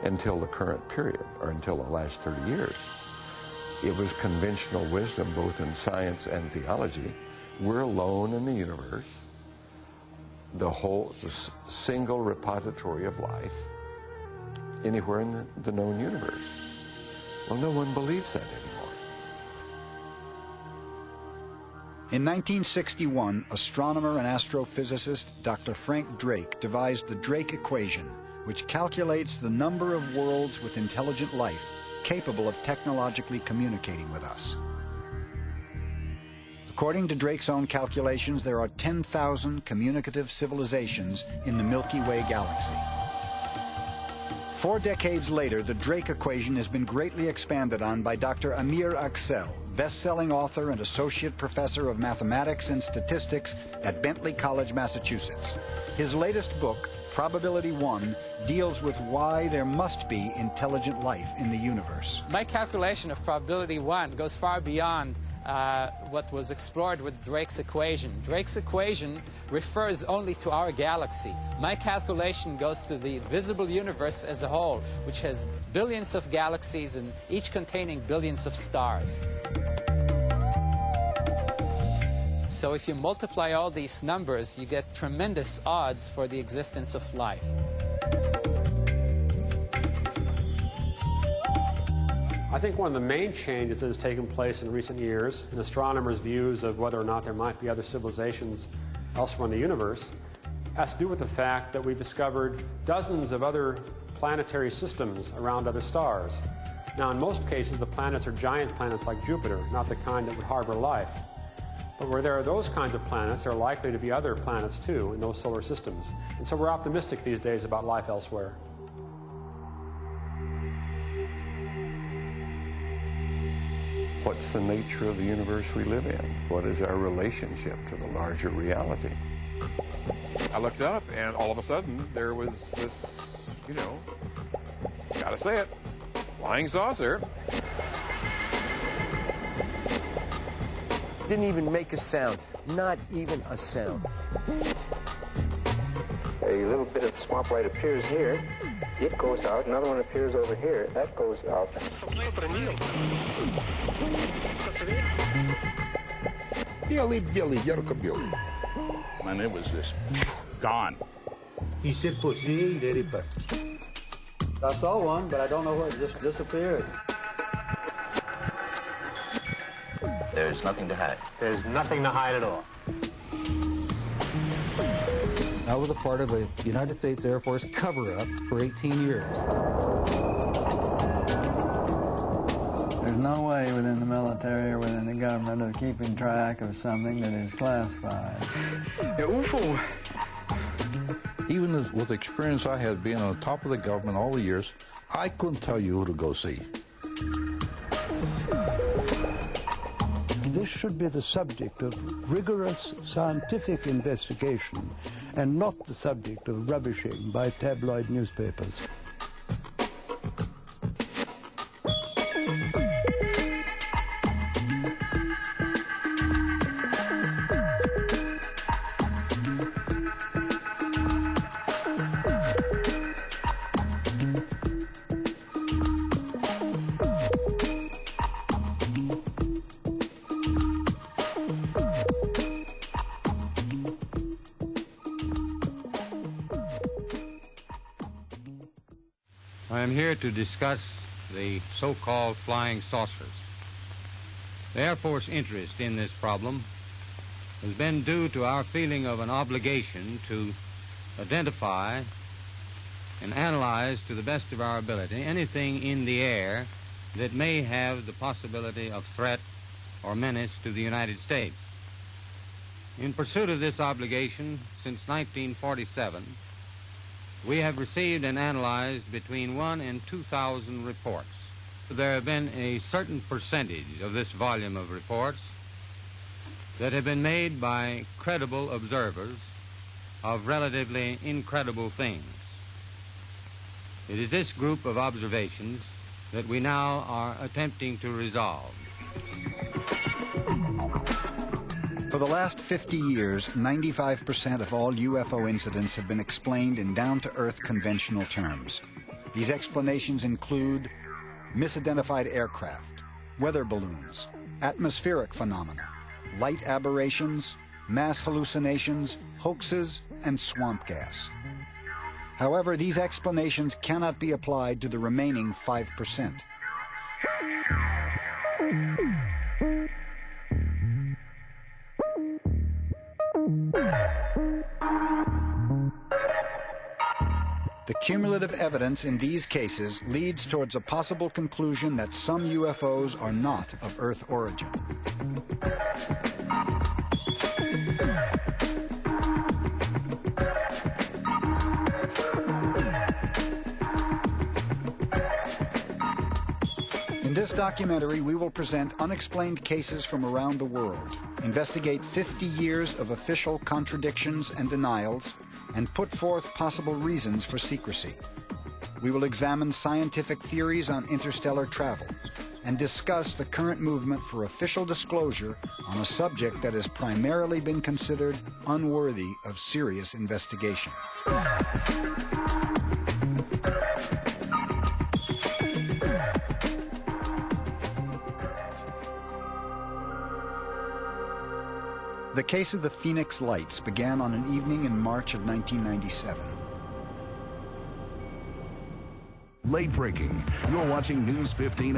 until the current period, or until the last 30 years. It was conventional wisdom, both in science and theology. We're alone in the universe, the single repository of life anywhere in the known universe. Well, no one believes that anymore. In 1961, astronomer and astrophysicist Dr. Frank Drake devised the Drake equation, which calculates the number of worlds with intelligent life capable of technologically communicating with us. According to Drake's own calculations, there are 10,000 communicative civilizations in the Milky Way galaxy. 4 decades later, the Drake equation has been greatly expanded on by Dr. Amir Axel, best-selling author and associate professor of mathematics and statistics at Bentley College, Massachusetts. His latest book, Probability 1, deals with why there must be intelligent life in the universe. My calculation of Probability 1 goes far beyond what was explored with Drake's equation. Drake's equation refers only to our galaxy. My calculation goes to the visible universe as a whole, which has billions of galaxies and each containing billions of stars. So if you multiply all these numbers, you get tremendous odds for the existence of life. I think one of the main changes that has taken place in recent years in astronomers' views of whether or not there might be other civilizations elsewhere in the universe has to do with the fact that we've discovered dozens of other planetary systems around other stars. Now, in most cases, the planets are giant planets like Jupiter, not the kind that would harbor life. But where there are those kinds of planets, there are likely to be other planets, too, in those solar systems. And so we're optimistic these days about life elsewhere. What's the nature of the universe we live in? What is our relationship to the larger reality? I looked up, and all of a sudden, there was this, gotta say it, flying saucer. Didn't even make a sound, not even a sound. A little bit of swamp light appears here. It goes out. Another one appears over here. That goes out. Billy, yarko-billy. And it was just gone. He said, pussy, I saw one, but I don't know where it just disappeared. There's nothing to hide. There's nothing to hide at all. I was a part of a United States Air Force cover-up for 18 years. There's no way within the military or within the government of keeping track of something that is classified. UFO. Even with the experience I had being on the top of the government all the years, I couldn't tell you who to go see. This should be the subject of rigorous scientific investigation and not the subject of rubbishing by tabloid newspapers. I am here to discuss the so-called flying saucers. The Air Force interest in this problem has been due to our feeling of an obligation to identify and analyze to the best of our ability anything in the air that may have the possibility of threat or menace to the United States. In pursuit of this obligation, since 1947, we have received and analyzed between 1,000 and 2,000 reports. There have been a certain percentage of this volume of reports that have been made by credible observers of relatively incredible things. It is this group of observations that we now are attempting to resolve. For the last 50 years, 95% of all UFO incidents have been explained in down-to-earth conventional terms. These explanations include misidentified aircraft, weather balloons, atmospheric phenomena, light aberrations, mass hallucinations, hoaxes, and swamp gas. However, these explanations cannot be applied to the remaining 5%. The cumulative evidence in these cases leads towards a possible conclusion that some UFOs are not of Earth origin. In this documentary, we will present unexplained cases from around the world, investigate 50 years of official contradictions and denials, and put forth possible reasons for secrecy. We will examine scientific theories on interstellar travel and discuss the current movement for official disclosure on a subject that has primarily been considered unworthy of serious investigation. The case of the Phoenix Lights began on an evening in March of 1997. Late breaking. You're watching News 15.